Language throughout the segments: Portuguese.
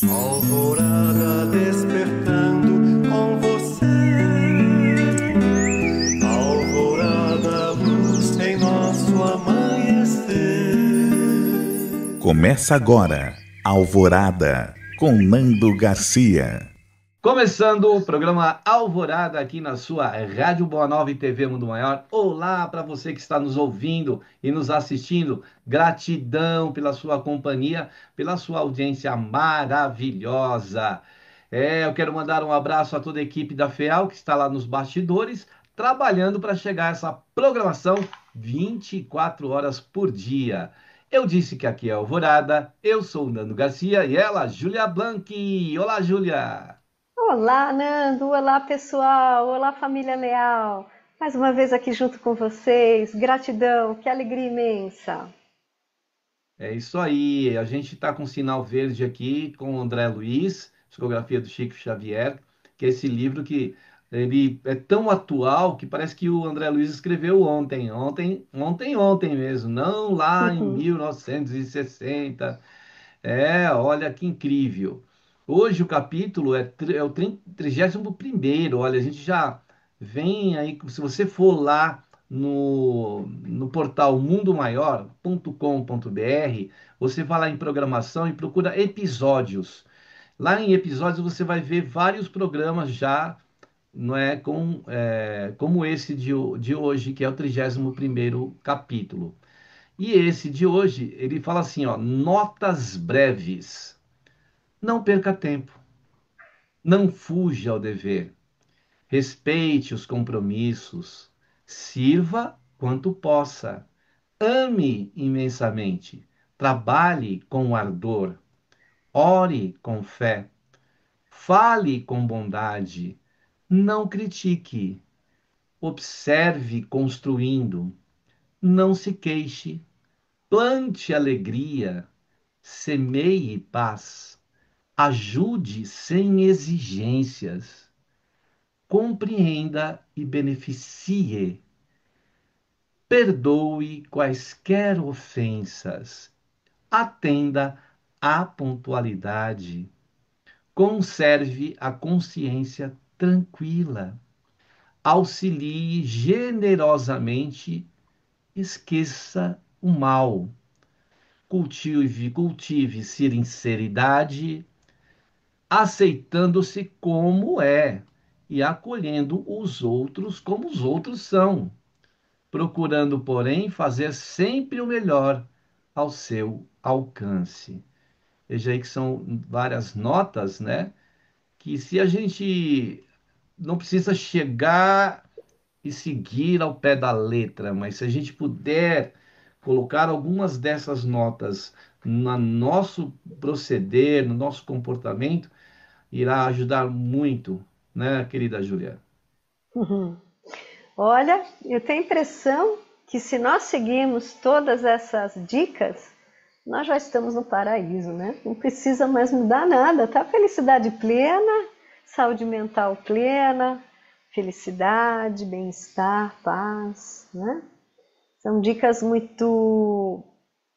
Alvorada despertando com você. Alvorada, luz em nosso amanhecer. Começa agora, Alvorada, com Nando Garcia. Começando o programa Alvorada aqui na sua Rádio Boa Nova e TV Mundo Maior. Olá para você que está nos ouvindo e nos assistindo. Gratidão pela sua companhia, pela sua audiência maravilhosa. Eu quero mandar um abraço a toda a equipe da FEAL que está lá nos bastidores, trabalhando para chegar a essa programação 24 horas por dia. Eu disse que aqui é Alvorada, eu sou o Nando Garcia e ela, Júlia Blanqui. Olá, Júlia! Olá, Nando! Olá, pessoal! Olá, família leal! Mais uma vez aqui junto com vocês. Gratidão, que alegria imensa! É isso aí, a gente está com sinal verde aqui com o André Luiz, psicografia do Chico Xavier, que é esse livro que ele é tão atual que parece que o André Luiz escreveu ontem mesmo, não lá em 1960. Olha que incrível. Hoje o capítulo é o 31º. Olha, a gente já vem aí, se você for lá no portal mundomaior.com.br, você vai lá em programação e procura episódios. Lá em episódios você vai ver vários programas já, não é, como esse de hoje, que é o 31º capítulo. E esse de hoje, ele fala assim, ó, notas breves. Não perca tempo. Não fuja ao dever. Respeite os compromissos. Sirva quanto possa. Ame imensamente. Trabalhe com ardor. Ore com fé. Fale com bondade. Não critique. Observe construindo. Não se queixe. Plante alegria. Semeie paz. Ajude sem exigências. Compreenda e beneficie. Perdoe quaisquer ofensas. Atenda à pontualidade. Conserve a consciência tranquila. Auxilie generosamente. Esqueça o mal. Cultive sinceridade, aceitando-se como é e acolhendo os outros como os outros são, procurando, porém, fazer sempre o melhor ao seu alcance. Veja aí que são várias notas, né? Que se a gente não precisa chegar e seguir ao pé da letra, mas se a gente puder colocar algumas dessas notas no nosso proceder, no nosso comportamento, irá ajudar muito, né, querida Júlia? Uhum. Olha, eu tenho a impressão que se nós seguirmos todas essas dicas, nós já estamos no paraíso, né? Não precisa mais mudar nada, tá? Felicidade plena, saúde mental plena, felicidade, bem-estar, paz, né? São dicas muito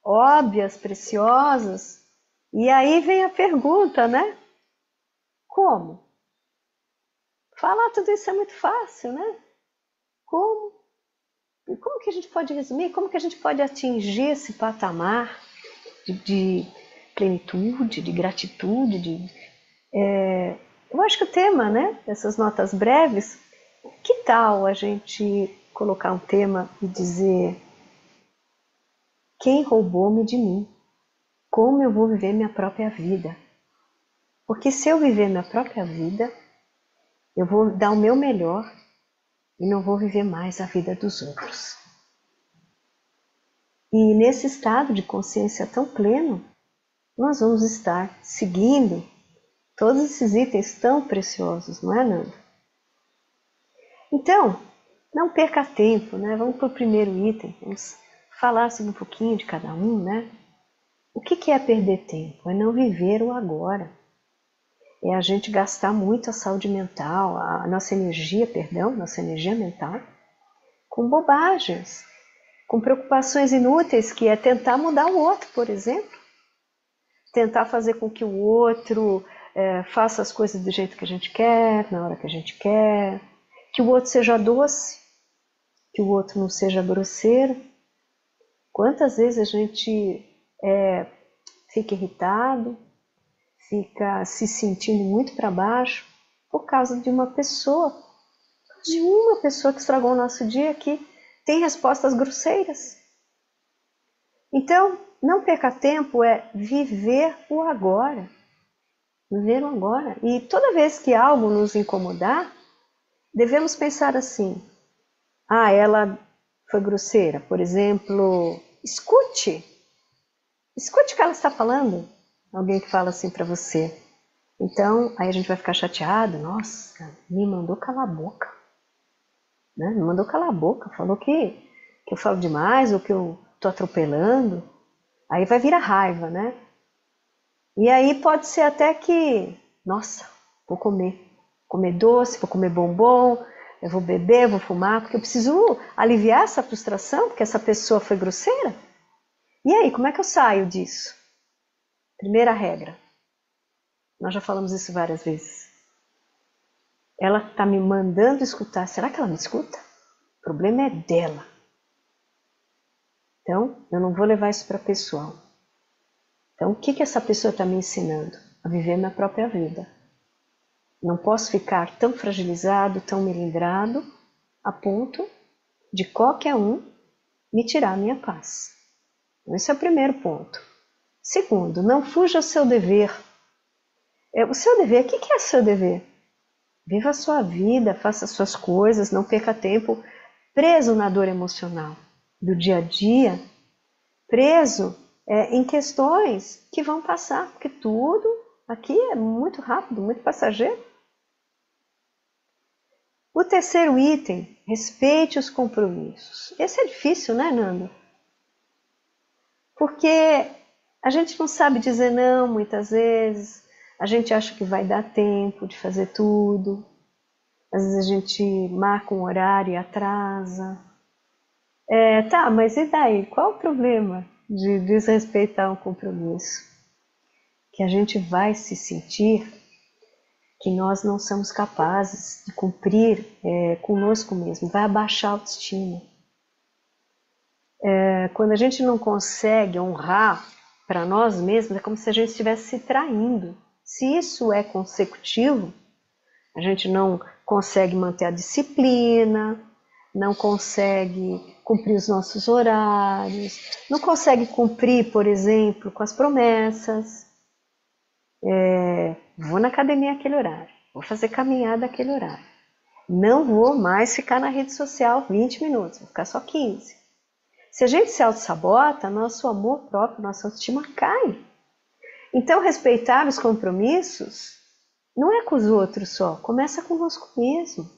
óbvias, preciosas. E aí vem a pergunta, né? Como? Falar tudo isso é muito fácil, né? Como? Como que a gente pode resumir? Como que a gente pode atingir esse patamar de plenitude, de gratitude? Eu acho que o tema, né? Essas notas breves, que tal a gente colocar um tema e dizer: quem roubou-me de mim? Como eu vou viver minha própria vida? Porque se eu viver minha própria vida, eu vou dar o meu melhor e não vou viver mais a vida dos outros. E nesse estado de consciência tão pleno, nós vamos estar seguindo todos esses itens tão preciosos, não é, Nando? Então, não perca tempo, né? Vamos para o primeiro item, vamos falar sobre um pouquinho de cada um, né? O que é perder tempo? É não viver o agora. É a gente gastar muito a saúde mental, a nossa energia mental, com bobagens, com preocupações inúteis, que é tentar mudar o outro, por exemplo. tentar fazer com que o outro faça as coisas do jeito que a gente quer, na hora que a gente quer, que o outro seja doce, que o outro não seja grosseiro. Quantas vezes a gente fica irritado, fica se sentindo muito para baixo por causa de uma pessoa que estragou o nosso dia, que tem respostas grosseiras. Então, não perca tempo, viver o agora. Viver o agora. E toda vez que algo nos incomodar, devemos pensar assim: ela foi grosseira. Por exemplo, escute o que ela está falando. Alguém que fala assim para você. Então, aí a gente vai ficar chateado. Nossa, me mandou calar a boca. Né? Me mandou calar a boca. Falou que eu falo demais ou que eu estou atropelando. Aí vai vir a raiva, né? E aí pode ser até que, nossa, vou comer doce, vou comer bombom, eu vou beber, vou fumar, porque eu preciso aliviar essa frustração, porque essa pessoa foi grosseira. E aí, como é que eu saio disso? Primeira regra. Nós já falamos isso várias vezes. Ela está me mandando escutar. Será que ela me escuta? O problema é dela. Então, eu não vou levar isso para pessoal. Então, o que essa pessoa está me ensinando? A viver minha própria vida. Não posso ficar tão fragilizado, tão melindrado, a ponto de qualquer um me tirar a minha paz. Então, esse é o primeiro ponto. Segundo, não fuja ao seu dever. O seu dever, o que é o seu dever? Viva a sua vida, faça as suas coisas, não perca tempo preso na dor emocional do dia a dia, preso em questões que vão passar, porque tudo aqui é muito rápido, muito passageiro. O terceiro item, respeite os compromissos. Esse é difícil, né, Nando? Porque a gente não sabe dizer não muitas vezes, a gente acha que vai dar tempo de fazer tudo, às vezes a gente marca um horário e atrasa. Tá, mas e daí? Qual o problema de desrespeitar um compromisso? Que a gente vai se sentir que nós não somos capazes de cumprir conosco mesmo, vai abaixar a autoestima. Quando a gente não consegue honrar para nós mesmos, é como se a gente estivesse se traindo. Se isso é consecutivo, a gente não consegue manter a disciplina, não consegue cumprir os nossos horários, não consegue cumprir, por exemplo, com as promessas. Vou na academia aquele horário, vou fazer caminhada aquele horário. Não vou mais ficar na rede social 20 minutos, vou ficar só 15. Se a gente se auto-sabota, nosso amor próprio, nossa autoestima cai. Então, respeitar os compromissos não é com os outros só, começa conosco mesmo.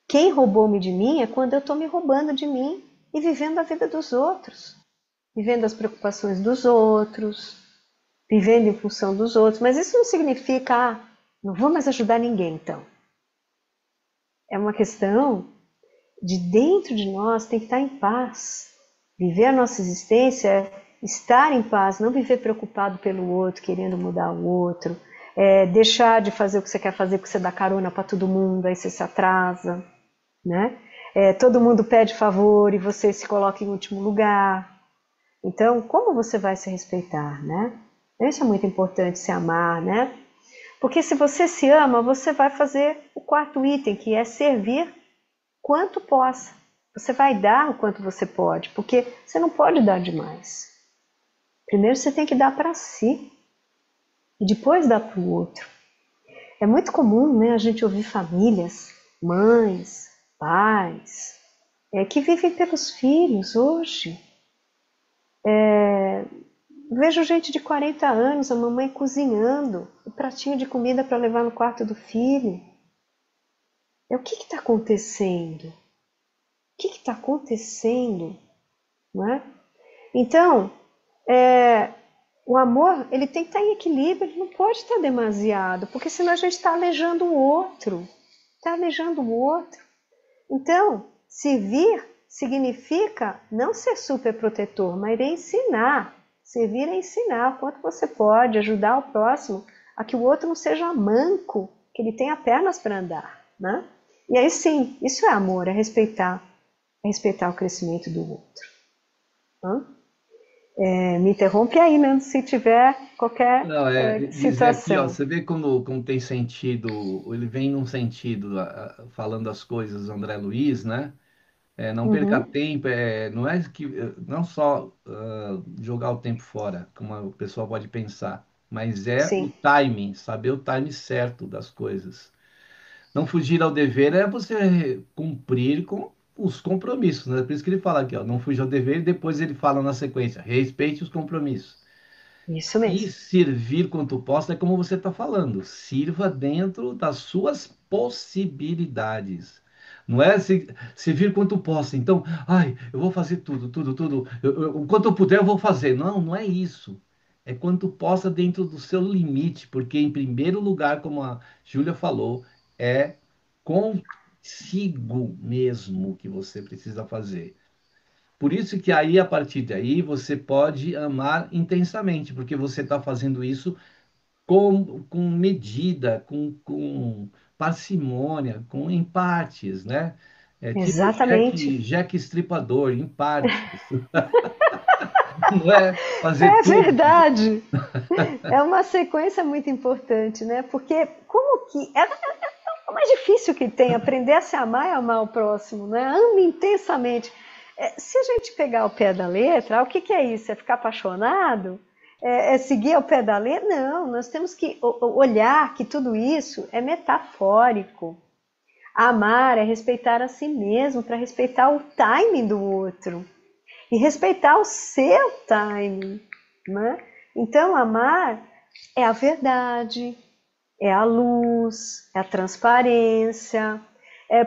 Quem roubou-me de mim é quando eu estou me roubando de mim e vivendo a vida dos outros, vivendo as preocupações dos outros, vivendo em função dos outros. Mas isso não significa, não vou mais ajudar ninguém, então. É uma questão de dentro de nós tem que estar em paz. Viver a nossa existência é estar em paz, não viver preocupado pelo outro, querendo mudar o outro, deixar de fazer o que você quer fazer porque você dá carona para todo mundo, aí você se atrasa, né? Todo mundo pede favor e você se coloca em último lugar. Então, como você vai se respeitar, né? Isso é muito importante, se amar, né? Porque se você se ama, você vai fazer o quarto item, que é servir quanto possa. Você vai dar o quanto você pode, porque você não pode dar demais. Primeiro você tem que dar para si, e depois dar para o outro. É muito comum, né, a gente ouvir famílias, mães, pais, que vivem pelos filhos hoje. Vejo gente de 40 anos, a mamãe cozinhando o pratinho de comida para levar no quarto do filho. O que está acontecendo? O que está acontecendo? Não é? Então, o amor ele tem que estar em equilíbrio, ele não pode estar demasiado, porque senão a gente está alejando o outro. Está alejando o outro. Então, servir significa não ser super protetor, mas ensinar. Servir é ensinar o quanto você pode ajudar o próximo a que o outro não seja manco, que ele tenha pernas para andar, né? E aí sim, isso é amor, é respeitar o crescimento do outro. Né? Me interrompe aí, Nando, se tiver qualquer Não, dizer aqui, ó, situação. você vê como tem sentido, ele vem num sentido, falando as coisas, André Luiz, né? Não perca Uhum, tempo, não é que não só jogar o tempo fora, como o pessoal pode pensar, mas é o sim, timing, saber o time certo das coisas. Não fugir ao dever é você cumprir com os compromissos, né? Por isso que ele fala aqui, ó, não fuja ao dever, e depois ele fala na sequência, respeite os compromissos. isso E mesmo. servir quanto possa é como você está falando. Sirva dentro das suas possibilidades. Não é servir quanto possa. Então, ai, eu vou fazer tudo, tudo, tudo. O quanto eu puder, eu vou fazer. Não, não é isso. É quanto possa dentro do seu limite. Porque, em primeiro lugar, como a Júlia falou, é consigo mesmo que você precisa fazer. Por isso que aí, a partir daí, você pode amar intensamente, porque você está fazendo isso com medida, com parcimônia, com em partes, né? É tipo Exatamente. Jack Estripador, em partes. Não é fazer É tudo. verdade. É uma sequência muito importante, né? Porque como que é o mais difícil que tem, aprender a se amar e amar o próximo, né? Ame intensamente. Se a gente pegar o pé da letra, o que que é isso? É ficar apaixonado? É seguir ao pé da letra? Não, nós temos que olhar que tudo isso é metafórico. Amar é respeitar a si mesmo, para respeitar o timing do outro e respeitar o seu timing, né? Então, amar é a verdade, é a luz, é a transparência.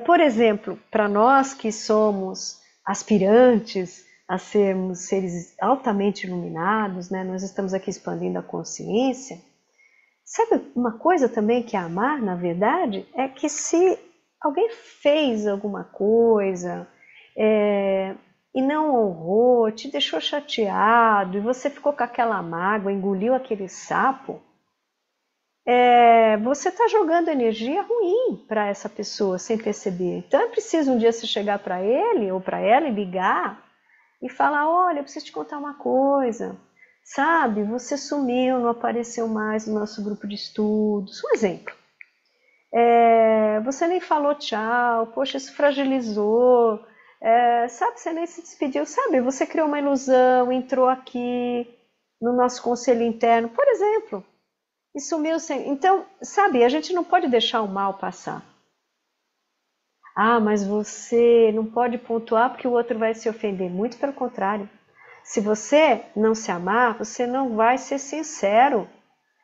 Por exemplo, para nós que somos aspirantes a sermos seres altamente iluminados, né? Nós estamos aqui expandindo a consciência. Sabe uma coisa também que é amar, na verdade, é que se alguém fez alguma coisa e não honrou, te deixou chateado, e você ficou com aquela mágoa, engoliu aquele sapo, você está jogando energia ruim para essa pessoa sem perceber. Então é preciso um dia você chegar para ele ou para ela e ligar e falar: olha, eu preciso te contar uma coisa. Sabe, você sumiu, não apareceu mais no nosso grupo de estudos. Um exemplo. Você nem falou tchau, poxa, isso fragilizou. Sabe, você nem se despediu. Sabe, você criou uma ilusão, entrou aqui no nosso conselho interno, por exemplo, e sumiu sem. Então, sabe, a gente não pode deixar o mal passar. Ah, mas você não pode pontuar porque o outro vai se ofender. Muito pelo contrário. Se você não se amar, você não vai ser sincero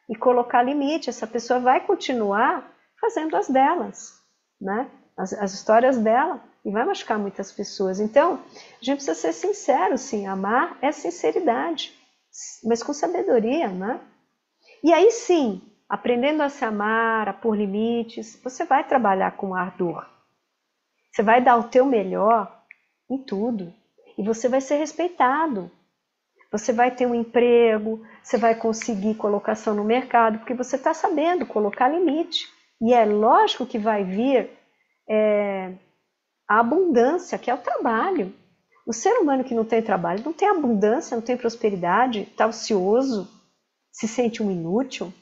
e colocar limite. Essa pessoa vai continuar fazendo as delas, né? As histórias dela, e vai machucar muitas pessoas. Então, a gente precisa ser sincero, sim. Amar é sinceridade, mas com sabedoria, né? E aí sim, aprendendo a se amar, a pôr limites, você vai trabalhar com ardor. Você vai dar o teu melhor em tudo. E você vai ser respeitado. Você vai ter um emprego, você vai conseguir colocação no mercado, porque você está sabendo colocar limite. E é lógico que vai vir a abundância, que é o trabalho. O ser humano que não tem trabalho não tem abundância, não tem prosperidade, está ocioso, se sente um inútil.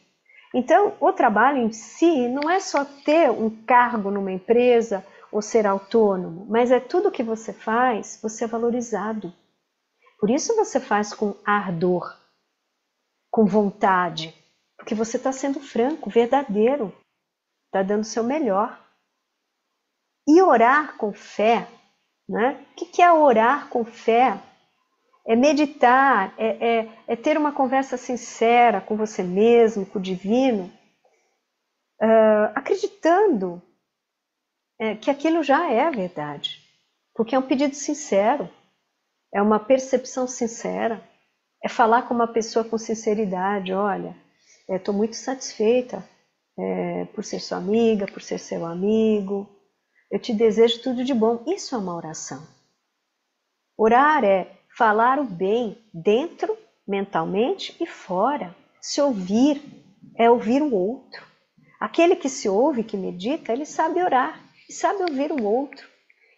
Então, o trabalho em si não é só ter um cargo numa empresa ou ser autônomo, mas é tudo que você faz, você é valorizado. Por isso você faz com ardor, com vontade, porque você está sendo franco, verdadeiro, está dando o seu melhor. E orar com fé, né? O que é orar com fé? É meditar, é ter uma conversa sincera com você mesmo, com o divino, acreditando que aquilo já é verdade, porque é um pedido sincero, é uma percepção sincera, é falar com uma pessoa com sinceridade: olha, estou muito satisfeita por ser sua amiga, por ser seu amigo, eu te desejo tudo de bom. Isso é uma oração. Orar é falar o bem dentro mentalmente e fora. Se ouvir é ouvir o outro. Aquele que se ouve, que medita, ele sabe orar e sabe ouvir o outro.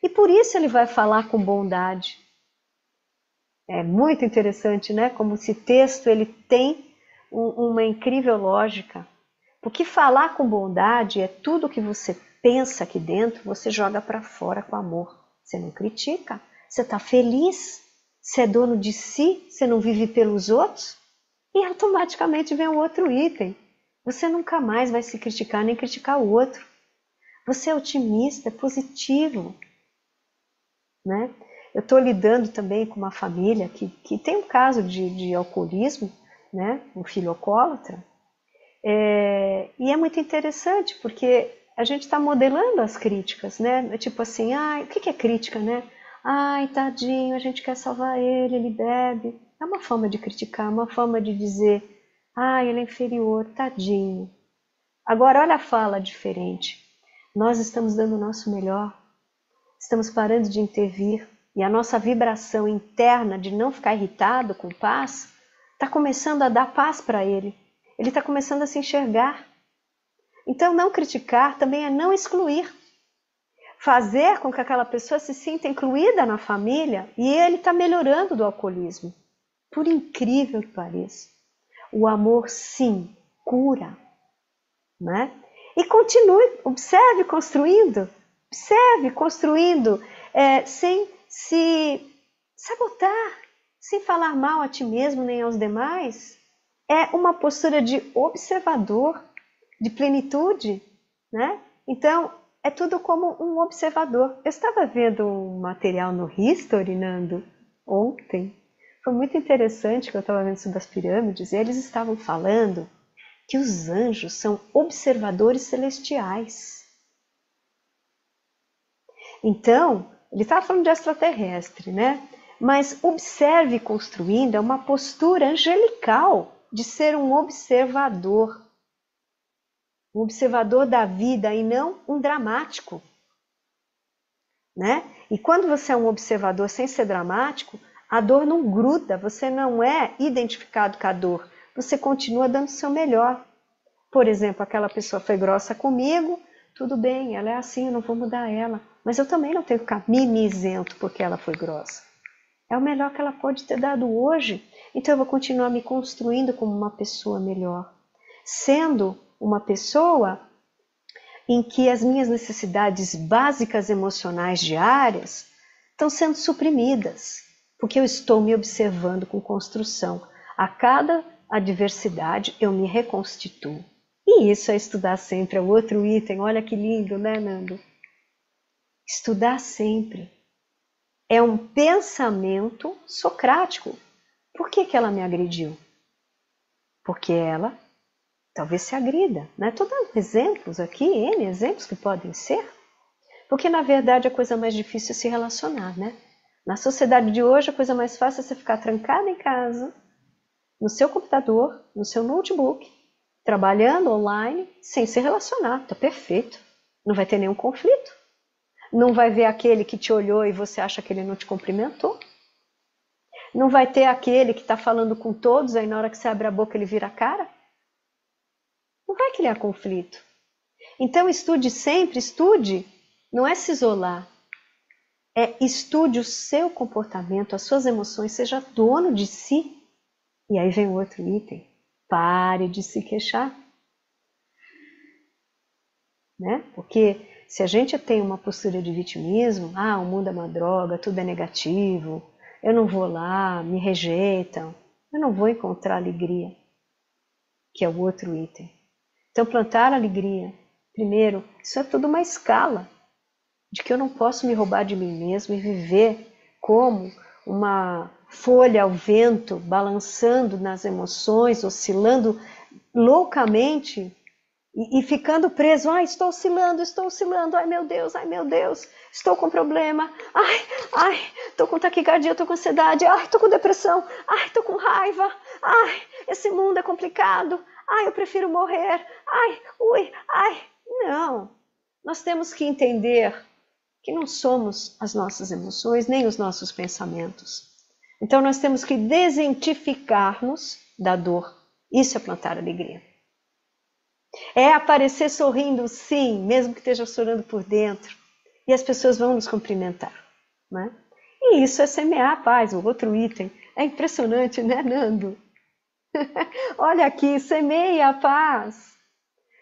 E por isso ele vai falar com bondade. É muito interessante, né? Como esse texto ele tem uma incrível lógica. Porque falar com bondade é tudo que você pensa aqui dentro, você joga para fora com amor. Você não critica, você está feliz, você é dono de si, você não vive pelos outros. E automaticamente vem um outro item. Você nunca mais vai se criticar nem criticar o outro. Você é otimista, é positivo. Né? Eu estou lidando também com uma família que tem um caso de alcoolismo, né? Um filho alcoólatra. E é muito interessante, porque a gente está modelando as críticas, né? Tipo assim, o que é crítica, né? Ai, tadinho, a gente quer salvar ele, ele bebe. É uma forma de criticar, uma forma de dizer, ele é inferior, tadinho. Agora, olha a fala diferente. Nós estamos dando o nosso melhor, estamos parando de intervir, e a nossa vibração interna de não ficar irritado com paz, está começando a dar paz para ele. Ele está começando a se enxergar. Então, não criticar também é não excluir. Fazer com que aquela pessoa se sinta incluída na família e ele está melhorando do alcoolismo. Por incrível que pareça. O amor, sim, cura. Né? E continue, observe construindo. Observe construindo sem se sabotar, sem falar mal a ti mesmo nem aos demais. É uma postura de observador, de plenitude, né? Então, é tudo como um observador. Eu estava vendo um material no History, Nando, ontem. Foi muito interessante que eu estava vendo sobre as pirâmides, e eles estavam falando que os anjos são observadores celestiais. Então, ele estava falando de extraterrestre, né? Mas observe construindo é uma postura angelical de ser um observador da vida e não um dramático, né? E quando você é um observador sem ser dramático, a dor não gruda, você não é identificado com a dor, você continua dando o seu melhor. Por exemplo, aquela pessoa foi grossa comigo, tudo bem, ela é assim, eu não vou mudar ela, mas eu também não tenho que ficar mimizento porque ela foi grossa. É o melhor que ela pode ter dado hoje. Então eu vou continuar me construindo como uma pessoa melhor. Sendo uma pessoa em que as minhas necessidades básicas emocionais diárias estão sendo suprimidas. Porque eu estou me observando com construção. A cada adversidade eu me reconstituo. E isso é estudar sempre. É o outro item. Olha que lindo, né, Nando? Estudar sempre. É um pensamento socrático. Por que ela me agrediu? Porque ela talvez se agrida. Estou dando exemplos aqui, N exemplos que podem ser. Porque, na verdade, a coisa mais difícil é se relacionar, né? Na sociedade de hoje, a coisa mais fácil é você ficar trancada em casa, no seu computador, no seu notebook, trabalhando online, sem se relacionar. Está perfeito. Não vai ter nenhum conflito. Não vai ver aquele que te olhou e você acha que ele não te cumprimentou. Não vai ter aquele que está falando com todos, aí na hora que você abre a boca ele vira a cara. Não vai criar conflito. Então estude sempre, estude. Não é se isolar. É estude o seu comportamento, as suas emoções, seja dono de si. E aí vem o outro item. Pare de se queixar. Né? Porque se a gente tem uma postura de vitimismo, o mundo é uma droga, tudo é negativo, eu não vou lá, me rejeitam, eu não vou encontrar alegria, que é o outro item. Então, plantar alegria, primeiro, isso é tudo uma escala, de que eu não posso me roubar de mim mesmo e viver como uma folha ao vento, balançando nas emoções, oscilando loucamente, e ficando preso, estou oscilando, ai meu Deus, estou com problema, estou com taquicardia, estou com ansiedade, estou com depressão, estou com raiva, esse mundo é complicado, eu prefiro morrer, não. Nós temos que entender que não somos as nossas emoções, nem os nossos pensamentos. Então nós temos que desentificar-nos da dor. Isso é plantar alegria. É aparecer sorrindo, sim, mesmo que esteja chorando por dentro. E as pessoas vão nos cumprimentar, né? E isso é semear a paz, o outro item. É impressionante, né, Nando? Olha aqui, semeia a paz.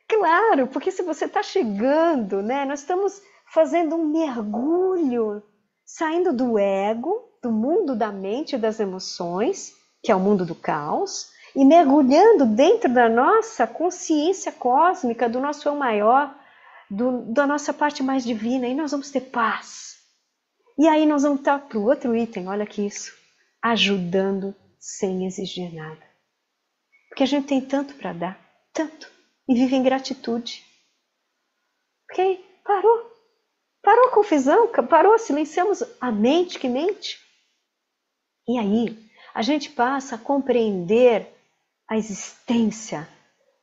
Claro, porque se você está chegando, né, nós estamos fazendo um mergulho, saindo do ego, do mundo da mente e das emoções, que é o mundo do caos, e mergulhando dentro da nossa consciência cósmica, do nosso eu maior, da nossa parte mais divina, e nós vamos ter paz. E aí nós vamos estar para o outro item, olha que isso, ajudando sem exigir nada. Porque a gente tem tanto para dar, tanto, e vive em gratitude. Ok? Parou. Parou a confusão, parou, silenciamos a mente que mente. E aí a gente passa a compreender a existência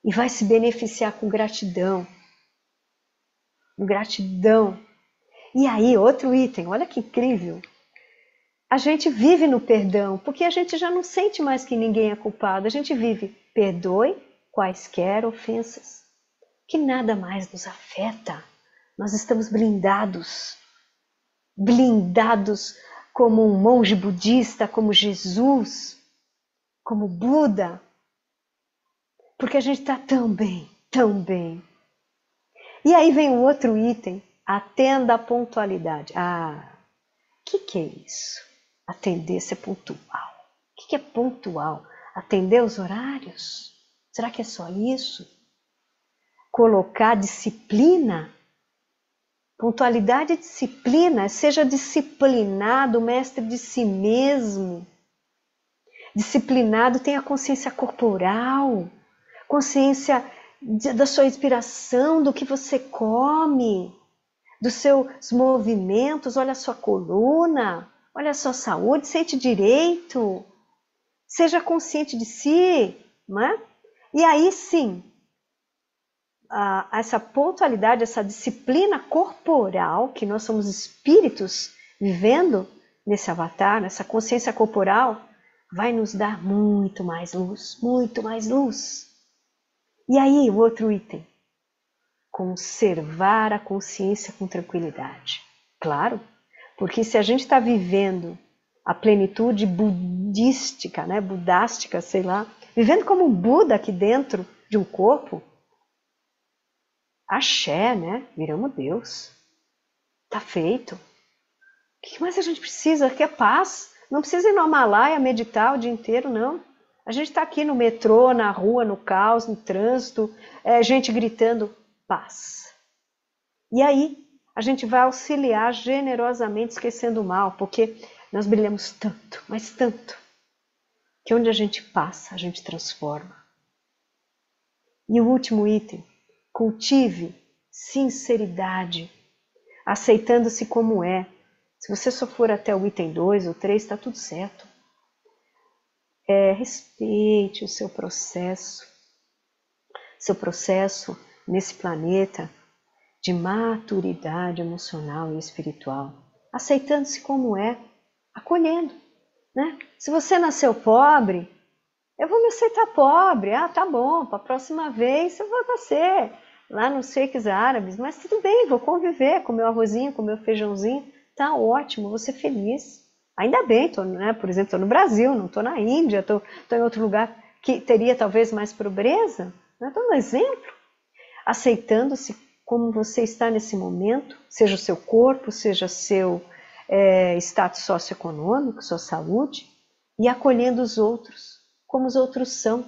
e vai se beneficiar com gratidão. Gratidão. E aí, outro item, olha que incrível. A gente vive no perdão, porque a gente já não sente mais que ninguém é culpado. A gente vive, perdoe quaisquer ofensas, que nada mais nos afeta. Nós estamos blindados. Blindados como um monge budista, como Jesus, como Buda. Porque a gente está tão bem, tão bem. E aí vem o outro item, atenda à pontualidade. O que é isso? Atender, ser pontual. O que é pontual? Atender os horários? Será que é só isso? Colocar disciplina? Pontualidade e disciplina. Seja disciplinado, mestre de si mesmo. Disciplinado, tenha consciência corporal, consciência da sua inspiração, do que você come, dos seus movimentos, olha a sua coluna, olha a sua saúde, sente direito, seja consciente de si, né? E aí sim, essa pontualidade, essa disciplina corporal, que nós somos espíritos vivendo nesse avatar, nessa consciência corporal, vai nos dar muito mais luz, muito mais luz. E aí, o outro item, conservar a consciência com tranquilidade. Claro, porque se a gente está vivendo a plenitude budística, né, budástica, sei lá, vivendo como um Buda aqui dentro de um corpo, axé, né, viramos Deus. Tá feito. O que mais a gente precisa? Que é paz. Não precisa ir no Himalaia meditar o dia inteiro, não. A gente está aqui no metrô, na rua, no caos, no trânsito, gente gritando paz. E aí a gente vai auxiliar generosamente, esquecendo o mal, porque nós brilhamos tanto, mas tanto, que onde a gente passa, a gente transforma. E o último item, cultive sinceridade, aceitando-se como é. Se você só for até o item 2 ou 3, está tudo certo. Respeite o seu processo nesse planeta de maturidade emocional e espiritual, aceitando-se como é, acolhendo, né? Se você nasceu pobre, eu vou me aceitar pobre, tá bom, para a próxima vez eu vou nascer lá nos Sheiks Árabes, mas tudo bem, vou conviver com meu arrozinho, com meu feijãozinho, tá ótimo, vou ser feliz. Ainda bem, né? Por exemplo, estou no Brasil, não estou na Índia, estou em outro lugar que teria talvez mais pobreza. Estou no exemplo. Aceitando-se como você está nesse momento, seja o seu corpo, seja seu status socioeconômico, sua saúde, e acolhendo os outros, como os outros são,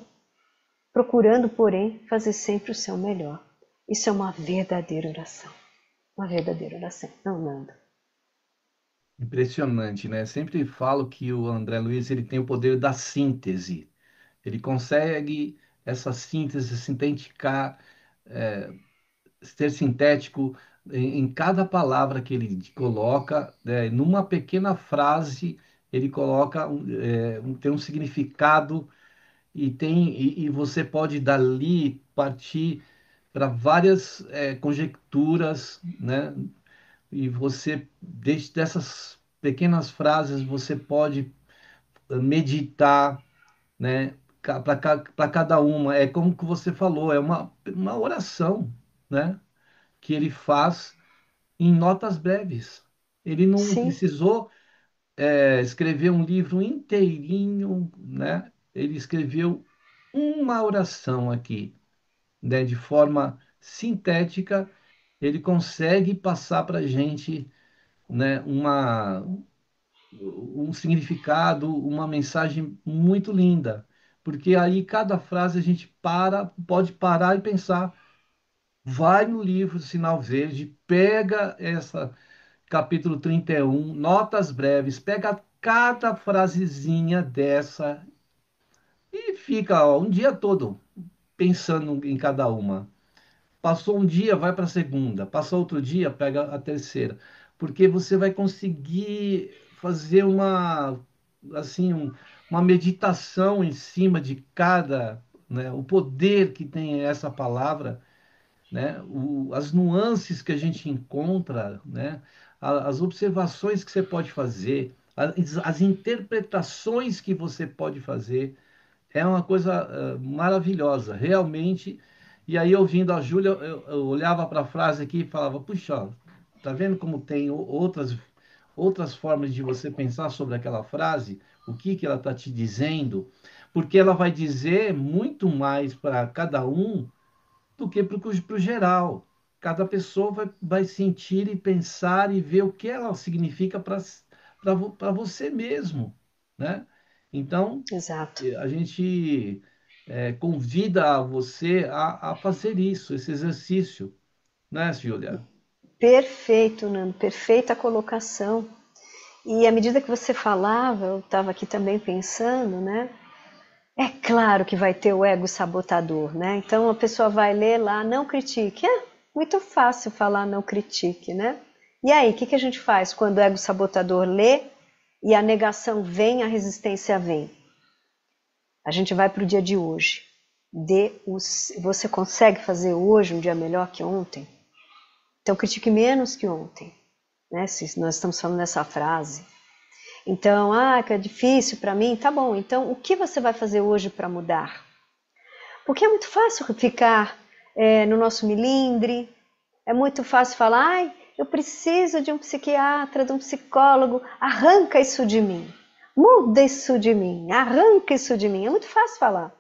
procurando, porém, fazer sempre o seu melhor. Isso é uma verdadeira oração. Uma verdadeira oração. Não, Nando. Impressionante, né? Sempre falo que o André Luiz ele tem o poder da síntese. Ele consegue essa síntese, sintética, ser sintético em cada palavra que ele coloca, né? Numa pequena frase ele coloca tem um significado e você pode dali partir para várias conjecturas, né? E você, dessas pequenas frases, você pode meditar, né? Para cada uma. É como que você falou, é uma oração, né? Que ele faz em notas breves. Ele não Sim, precisou escrever um livro inteirinho, né? Ele escreveu uma oração aqui, né? De forma sintética, ele consegue passar para a gente, né? Um significado, uma mensagem muito linda. Porque aí cada frase a gente pode parar e pensar, vai no livro Sinal Verde, pega essa capítulo 31, notas breves, pega cada frasezinha dessa e fica ó, um dia todo pensando em cada uma. Passou um dia, vai para a segunda. Passou outro dia, pega a terceira. Porque você vai conseguir fazer assim, uma meditação em cima de cada, né, o poder que tem essa palavra, né, as nuances que a gente encontra, né, as observações que você pode fazer, as interpretações que você pode fazer. É uma coisa maravilhosa, realmente. E aí, ouvindo a Júlia, eu olhava para a frase aqui e falava: puxa, ó, tá vendo como tem outras formas de você pensar sobre aquela frase? O que que ela está te dizendo? Porque ela vai dizer muito mais para cada um do que para o geral. Cada pessoa vai sentir e pensar e ver o que ela significa para você mesmo, né? Então, exato. a gente convida você a fazer isso, esse exercício, né, Júlia? Perfeito, Nando, perfeita colocação. E à medida que você falava, eu estava aqui também pensando, né? É claro que vai ter o ego sabotador, né? Então a pessoa vai ler lá, não critique. É muito fácil falar não critique, né? E aí, o que a gente faz quando o ego sabotador lê e a negação vem, a resistência vem? A gente vai para o dia de hoje. Você consegue fazer hoje um dia melhor que ontem? Então critique menos que ontem, né? Se nós estamos falando nessa frase. Então, que é difícil para mim, tá bom. Então, o que você vai fazer hoje para mudar? Porque é muito fácil ficar no nosso milindre, é muito fácil falar, eu preciso de um psiquiatra, de um psicólogo, arranca isso de mim, muda isso de mim, arranca isso de mim. É muito fácil falar.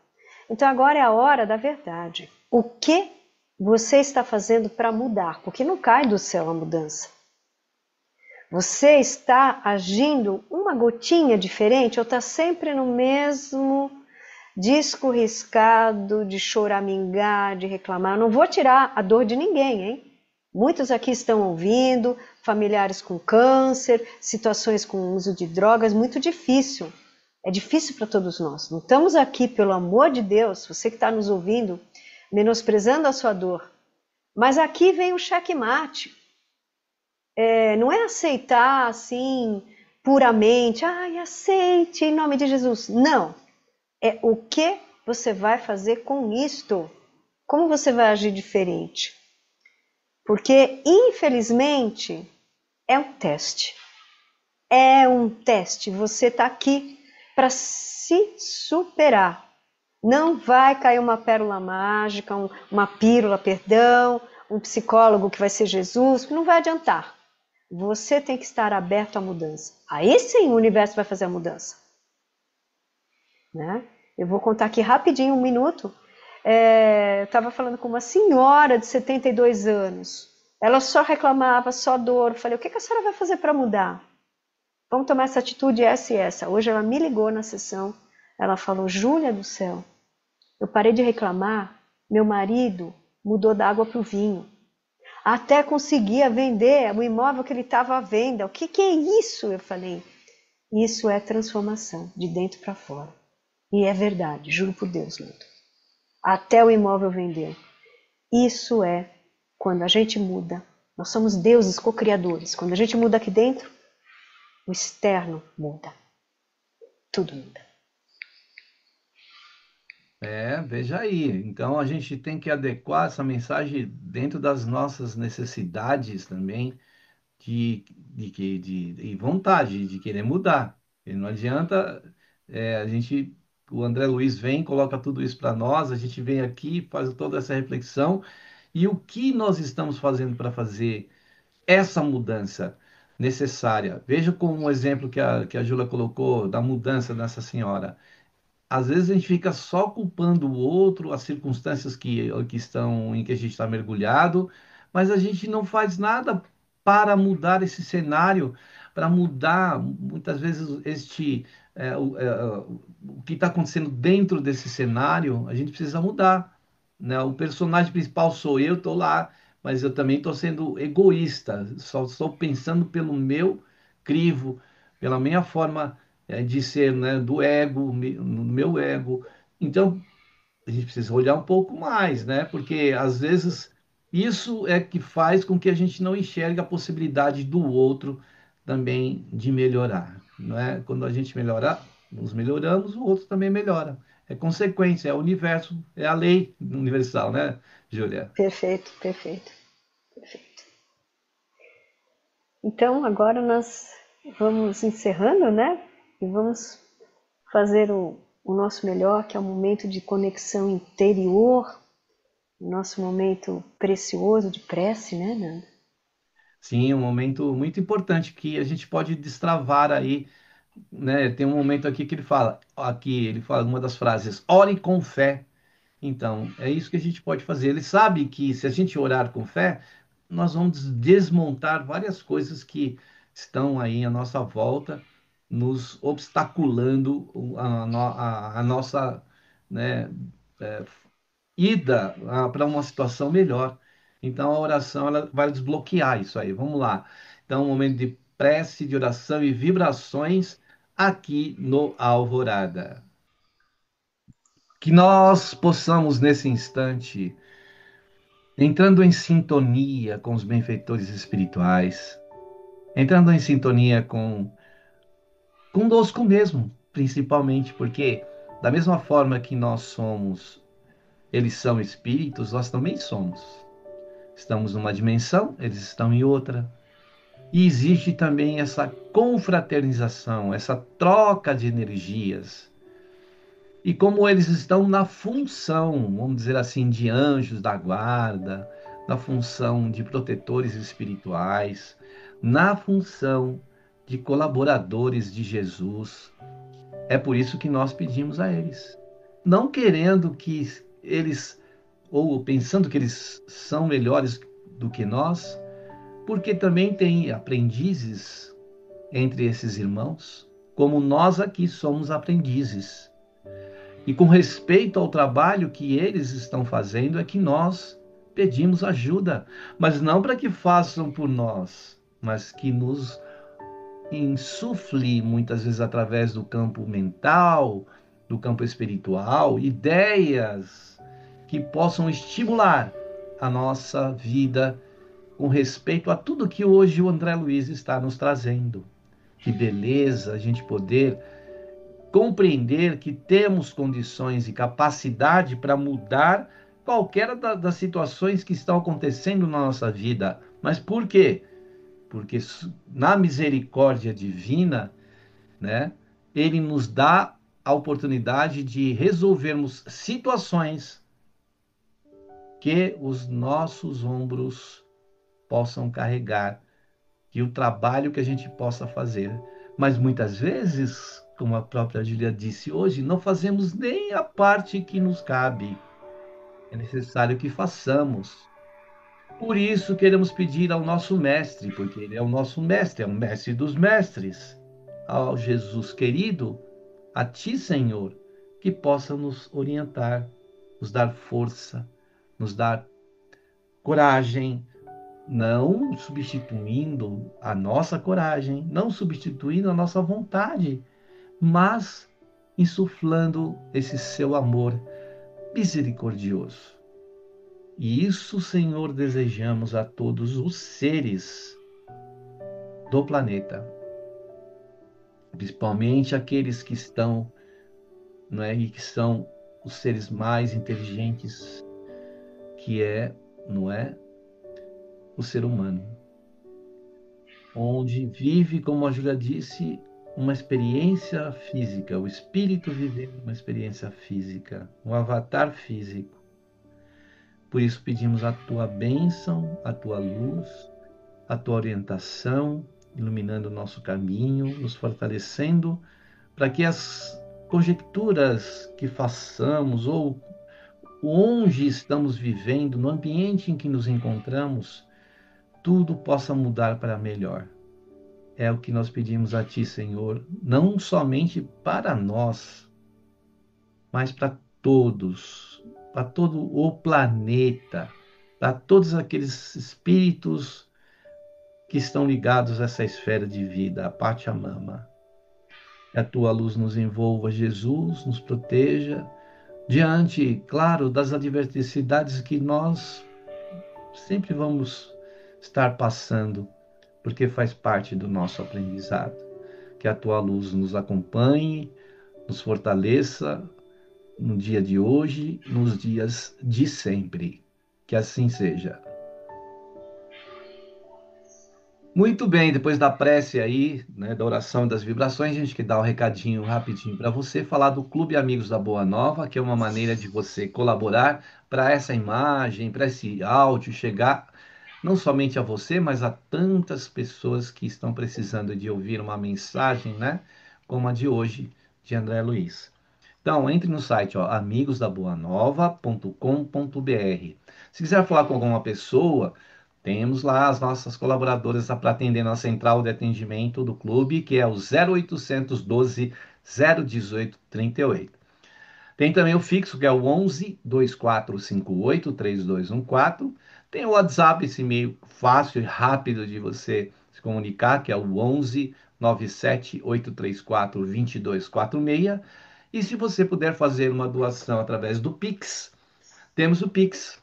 Então agora é a hora da verdade. O que você está fazendo para mudar? Porque não cai do céu a mudança. Você está agindo uma gotinha diferente ou está sempre no mesmo disco riscado de choramingar, de reclamar? Eu não vou tirar a dor de ninguém, hein? Muitos aqui estão ouvindo, familiares com câncer, situações com uso de drogas, muito difícil. É difícil para todos nós. Não estamos aqui, pelo amor de Deus, você que está nos ouvindo, menosprezando a sua dor. Mas aqui vem o checkmate. Não é aceitar assim, puramente, aceite em nome de Jesus. Não. É o que você vai fazer com isto. Como você vai agir diferente? Porque, infelizmente, é um teste. É um teste. Você está aqui para se superar. Não vai cair uma pérola mágica, uma pílula, perdão, um psicólogo que vai ser Jesus, não vai adiantar. Você tem que estar aberto à mudança. Aí sim o universo vai fazer a mudança. Né? Eu vou contar aqui rapidinho, um minuto. Eu estava falando com uma senhora de 72 anos. Ela só reclamava, só dor. Eu falei, o que a senhora vai fazer para mudar? Vamos tomar essa atitude, essa e essa. Hoje ela me ligou na sessão. Ela falou, Júlia do céu, eu parei de reclamar. Meu marido mudou da água para o vinho. Até conseguia vender o imóvel que ele estava à venda. O que é isso? Eu falei, isso é transformação, de dentro para fora. E é verdade, juro por Deus, Lito. Até o imóvel vendeu. Isso é quando a gente muda. Nós somos deuses co-criadores. Quando a gente muda aqui dentro, o externo muda. Tudo muda. Veja aí. Então a gente tem que adequar essa mensagem dentro das nossas necessidades também de vontade de querer mudar. E não adianta A gente, o André Luiz vem, coloca tudo isso para nós, a gente vem aqui, faz toda essa reflexão, e o que nós estamos fazendo para fazer essa mudança necessária? Veja como um exemplo que a Júlia colocou da mudança dessa senhora. Às vezes a gente fica só culpando o outro, as circunstâncias que estão em que a gente está mergulhado, mas a gente não faz nada para mudar esse cenário, para mudar muitas vezes o que está acontecendo dentro desse cenário, a gente precisa mudar, né? O personagem principal sou eu, estou lá, mas eu também estou sendo egoísta, só estou pensando pelo meu crivo, pela minha forma de ser, né, do ego, no meu ego. Então, a gente precisa olhar um pouco mais, né? Porque às vezes isso é que faz com que a gente não enxergue a possibilidade do outro também de melhorar, não é? Quando a gente melhorar, nos melhoramos, o outro também melhora. É consequência, é o universo, é a lei universal, né, Júlia? Perfeito, perfeito, perfeito. Então, agora nós vamos encerrando, né? E vamos fazer o nosso melhor, que é um momento de conexão interior, o nosso momento precioso de prece, né, Nanda? Sim, um momento muito importante que a gente pode destravar aí, né? Tem um momento aqui ele fala uma das frases, ore com fé. Então, é isso que a gente pode fazer. Ele sabe que se a gente orar com fé, nós vamos desmontar várias coisas que estão aí à nossa volta, nos obstaculando a nossa, né, é, ida para uma situação melhor. Então, a oração ela vai desbloquear isso aí. Vamos lá. Então, um momento de prece, de oração e vibrações aqui no Alvorada. Que nós possamos, nesse instante, entrando em sintonia com os benfeitores espirituais, entrando em sintonia conosco mesmo, principalmente, porque da mesma forma que nós somos, eles são espíritos, nós também somos. Estamos numa dimensão, eles estão em outra. E existe também essa confraternização, essa troca de energias. E como eles estão na função, vamos dizer assim, de anjos da guarda, na função de protetores espirituais, na função de colaboradores de Jesus. É por isso que nós pedimos a eles, não querendo que eles, ou pensando que eles são melhores do que nós, porque também tem aprendizes entre esses irmãos, como nós aqui somos aprendizes. E com respeito ao trabalho que eles estão fazendo, é que nós pedimos ajuda, mas não para que façam por nós, mas que nos insufle, muitas vezes através do campo mental, do campo espiritual, ideias que possam estimular a nossa vida com respeito a tudo que hoje o André Luiz está nos trazendo. Que beleza a gente poder compreender que temos condições e capacidade para mudar qualquer das situações que estão acontecendo na nossa vida. Mas por quê? Porque na misericórdia divina, né, ele nos dá a oportunidade de resolvermos situações que os nossos ombros possam carregar e o trabalho que a gente possa fazer. Mas muitas vezes, como a própria Júlia disse hoje, não fazemos nem a parte que nos cabe. É necessário que façamos. Por isso queremos pedir ao nosso mestre, porque ele é o nosso mestre, é o mestre dos mestres, ao Jesus querido, a ti, Senhor, que possa nos orientar, nos dar força, nos dar coragem, não substituindo a nossa coragem, não substituindo a nossa vontade, mas insuflando esse seu amor misericordioso. E isso, Senhor, desejamos a todos os seres do planeta, principalmente aqueles que estão, não é, e que são os seres mais inteligentes, que é, não é, o ser humano, onde vive, como a Júlia disse, uma experiência física, o espírito vivendo uma experiência física, um avatar físico. Por isso pedimos a tua bênção, a tua luz, a tua orientação, iluminando o nosso caminho, nos fortalecendo, para que as conjecturas que façamos ou onde estamos vivendo, no ambiente em que nos encontramos, tudo possa mudar para melhor. É o que nós pedimos a Ti, Senhor, não somente para nós, mas para todos, para todo o planeta, para todos aqueles espíritos que estão ligados a essa esfera de vida, a Pachamama. Que a Tua luz nos envolva, Jesus, nos proteja, diante, claro, das adversidades que nós sempre vamos estar passando, porque faz parte do nosso aprendizado. Que a tua luz nos acompanhe, nos fortaleça no dia de hoje, nos dias de sempre. Que assim seja. Muito bem, depois da prece aí, né, da oração e das vibrações, a gente quer dar um recadinho rapidinho para você, falar do Clube Amigos da Boa Nova, que é uma maneira de você colaborar para essa imagem, para esse áudio chegar não somente a você, mas a tantas pessoas que estão precisando de ouvir uma mensagem, né, como a de hoje, de André Luiz. Então, entre no site, ó, amigosdaboanova.com.br. Se quiser falar com alguma pessoa, temos lá as nossas colaboradoras para atender na central de atendimento do clube, que é o 0800 12 018 38. Tem também o fixo, que é o 11 2458 3214. Tem o WhatsApp, esse meio fácil e rápido de você se comunicar, que é o 11 97 834 2246. E se você puder fazer uma doação através do Pix, temos o Pix.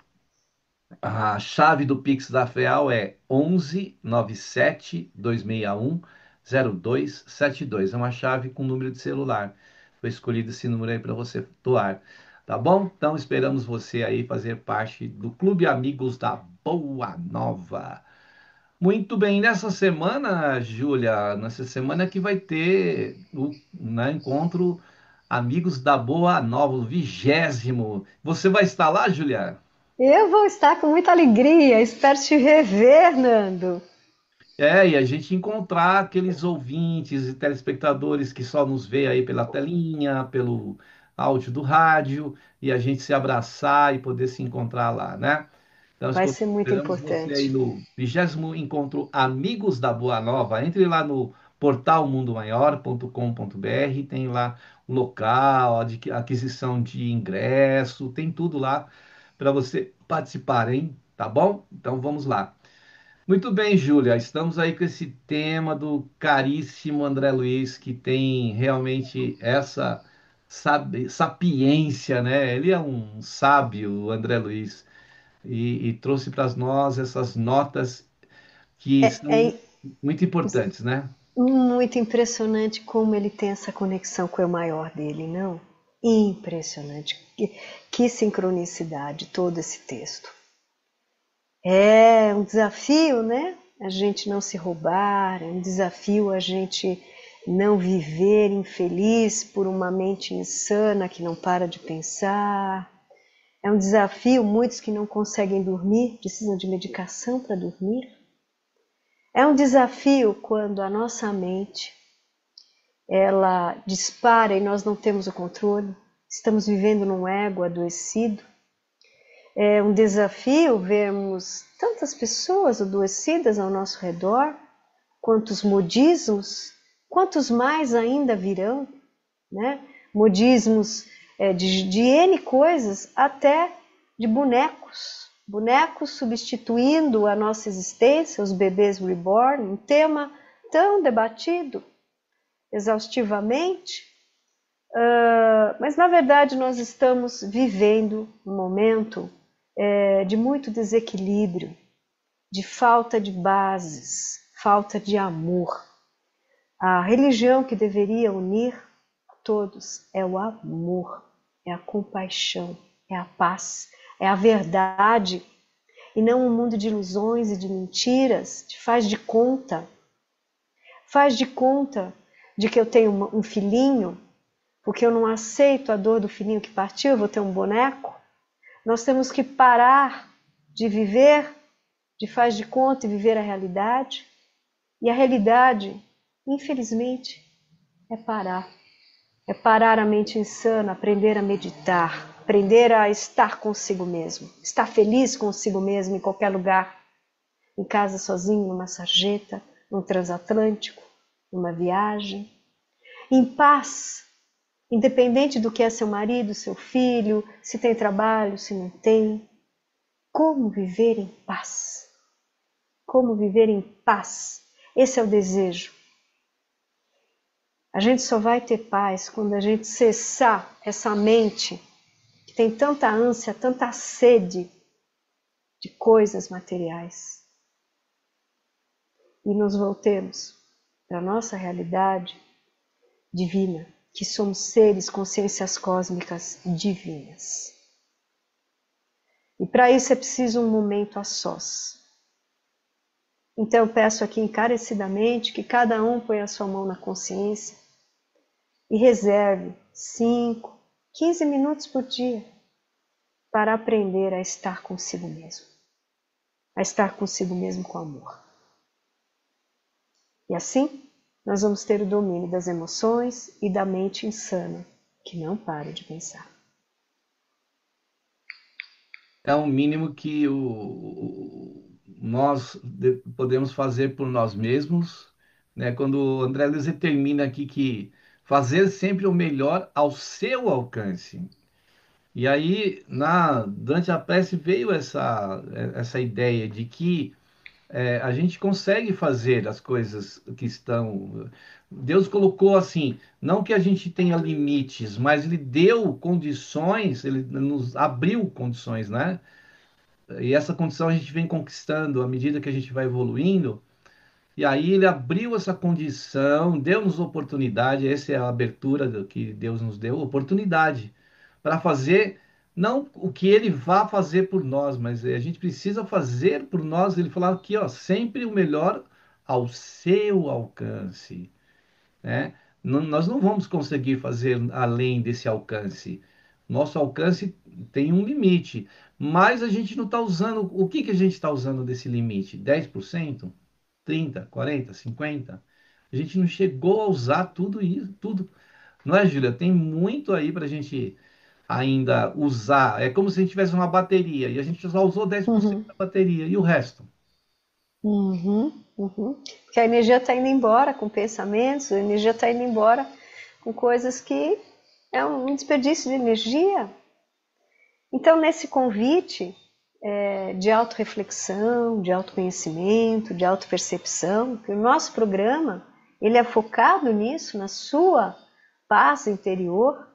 A chave do Pix da FEAL é 11 97 261 0272. É uma chave com número de celular. Foi escolhido esse número aí para você doar. Tá bom? Então esperamos você aí fazer parte do Clube Amigos da Boa Nova. Muito bem, nessa semana, Júlia, nessa semana que vai ter o, né, encontro Amigos da Boa Nova, o 20º. Você vai estar lá, Júlia? Eu vou estar com muita alegria, espero te rever, Nando. E a gente encontrar aqueles ouvintes e telespectadores que só nos vê aí pela telinha, pelo áudio do rádio, e a gente se abraçar e poder se encontrar lá, né? Então, Vai ser muito esperamos você aí importante. no 20º Encontro Amigos da Boa Nova. Entre lá no portal mundomaior.com.br, tem lá o local, aquisição de ingresso, tem tudo lá para você participar, hein? Tá bom? Então vamos lá. Muito bem, Júlia, estamos aí com esse tema do caríssimo André Luiz, que tem realmente essa sapiência, né? Ele é um sábio, o André Luiz, e trouxe para nós essas notas que são É muito importantes, né? muito impressionante como ele tem essa conexão com o eu maior dele, não? Impressionante. Que sincronicidade todo esse texto. É um desafio, né? A gente não se roubar, é um desafio a gente não viver infeliz por uma mente insana que não para de pensar. É um desafio, muitos que não conseguem dormir, precisam de medicação para dormir. É um desafio quando a nossa mente, ela dispara e nós não temos o controle, estamos vivendo num ego adoecido. É um desafio vermos tantas pessoas adoecidas ao nosso redor, quantos modismos, quantos mais ainda virão, né? Modismos de N coisas, até de bonecos. Bonecos substituindo a nossa existência, os bebês reborn, um tema tão debatido exaustivamente, mas na verdade nós estamos vivendo um momento de muito desequilíbrio, de falta de bases, falta de amor. A religião que deveria unir todos é o amor, é a compaixão, é a paz, é a verdade, e não um mundo de ilusões e de mentiras, de faz de conta de que eu tenho um filhinho, porque eu não aceito a dor do filhinho que partiu, eu vou ter um boneco. Nós temos que parar de viver, de faz de conta e viver a realidade. E a realidade, infelizmente, é parar. É parar a mente insana, aprender a meditar, aprender a estar consigo mesmo, estar feliz consigo mesmo em qualquer lugar, em casa sozinho, numa sarjeta, num transatlântico, numa viagem, em paz, independente do que é seu marido, seu filho, se tem trabalho, se não tem. Como viver em paz? Como viver em paz? Esse é o desejo. A gente só vai ter paz quando a gente cessar essa mente que tem tanta ânsia, tanta sede de coisas materiais. E nos voltemos para a nossa realidade divina, que somos seres, consciências cósmicas divinas. E para isso é preciso um momento a sós. Então eu peço aqui encarecidamente que cada um ponha a sua mão na consciência e reserve 5, 15 minutos por dia para aprender a estar consigo mesmo. A estar consigo mesmo com amor. E assim, nós vamos ter o domínio das emoções e da mente insana, que não para de pensar. É o mínimo que nós podemos fazer por nós mesmos, né? Quando o André Luiz termina aqui que fazer sempre o melhor ao seu alcance. E aí, durante a prece veio essa ideia de que a gente consegue fazer as coisas que estão. Deus colocou assim, não que a gente tenha limites, mas Ele deu condições, Ele nos abriu condições, né? E essa condição a gente vem conquistando à medida que a gente vai evoluindo. E aí Ele abriu essa condição, deu-nos oportunidade, essa é a abertura que Deus nos deu, oportunidade para fazer não o que ele vá fazer por nós, mas a gente precisa fazer por nós. Ele falou aqui, ó, sempre o melhor ao seu alcance, né? Nós não vamos conseguir fazer além desse alcance. Nosso alcance tem um limite, mas a gente não está usando. O que que a gente está usando desse limite? 10%? 30, 40, 50? A gente não chegou a usar tudo isso, tudo. Não é, Júlia? Tem muito aí para a gente ainda usar. É como se a gente tivesse uma bateria e a gente só usou 10% Uhum. da bateria e o resto. Porque a energia está indo embora com pensamentos, a energia está indo embora com coisas que é um desperdício de energia. Então, nesse convite de autorreflexão, de autoconhecimento, de autopercepção, que o nosso programa ele é focado nisso, na sua paz interior,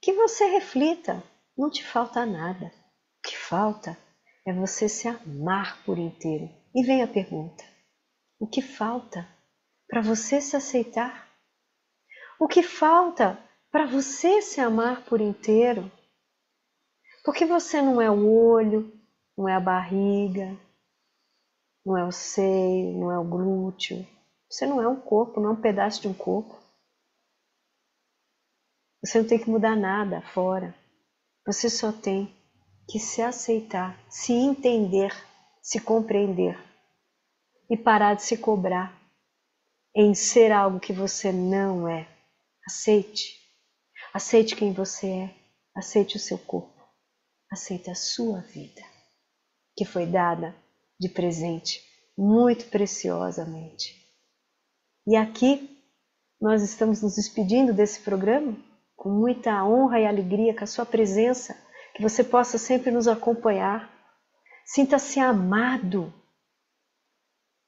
que você reflita, não te falta nada. O que falta é você se amar por inteiro. E vem a pergunta: o que falta para você se aceitar? O que falta para você se amar por inteiro? Porque você não é o olho, não é a barriga, não é o seio, não é o glúteo. Você não é um corpo, não é um pedaço de um corpo. Você não tem que mudar nada fora. Você só tem que se aceitar, se entender, se compreender e parar de se cobrar em ser algo que você não é. Aceite. Aceite quem você é. Aceite o seu corpo. Aceite a sua vida, que foi dada de presente muito preciosamente. E aqui nós estamos nos despedindo desse programa com muita honra e alegria, com a sua presença, que você possa sempre nos acompanhar. Sinta-se amado.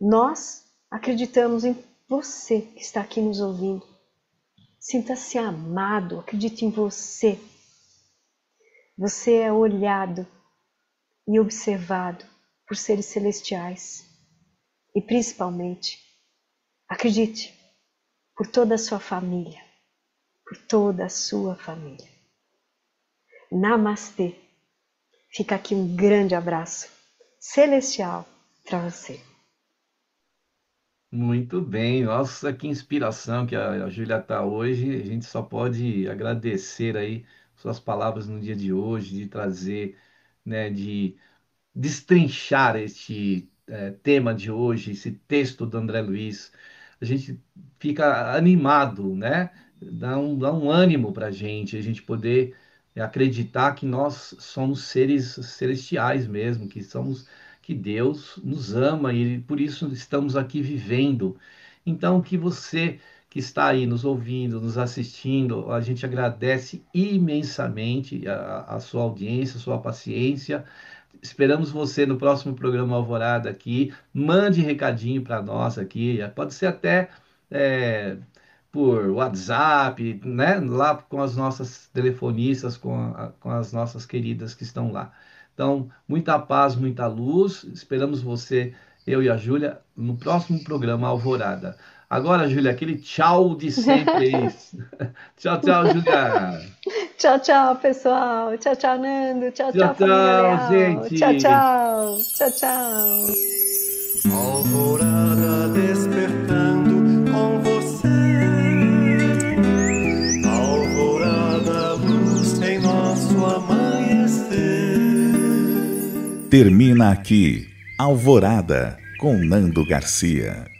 Nós acreditamos em você que está aqui nos ouvindo. Sinta-se amado, acredite em você. Você é olhado e observado por seres celestiais. E principalmente, acredite, por toda a sua família. Por toda a sua família. Namastê. Fica aqui um grande abraço celestial para você. Muito bem, nossa, que inspiração que a Júlia está hoje. A gente só pode agradecer aí suas palavras no dia de hoje, de trazer, né, de destrinchar este tema de hoje, esse texto do André Luiz. A gente fica animado, né? Dá um ânimo para a gente poder acreditar que nós somos seres celestiais mesmo, que Deus nos ama e por isso estamos aqui vivendo. Então, que você que está aí nos ouvindo, nos assistindo, a gente agradece imensamente a sua audiência, a sua paciência. Esperamos você no próximo programa Alvorada aqui. Mande recadinho para nós aqui. Pode ser até é, por WhatsApp, né? Lá com as nossas telefonistas, com as nossas queridas que estão lá. Então, muita paz, muita luz. Esperamos você, eu e a Júlia, no próximo programa Alvorada. Agora, Júlia, aquele tchau de sempre. Tchau, tchau, Júlia. Tchau, tchau, pessoal. Tchau, tchau, Nando. Tchau, Tchau, tchau, família tchau, leal. Tchau, gente. tchau. Tchau, tchau. Alvorada despertando com você. Alvorada, luz em nosso amanhecer. Termina aqui Alvorada com Nando Garcia.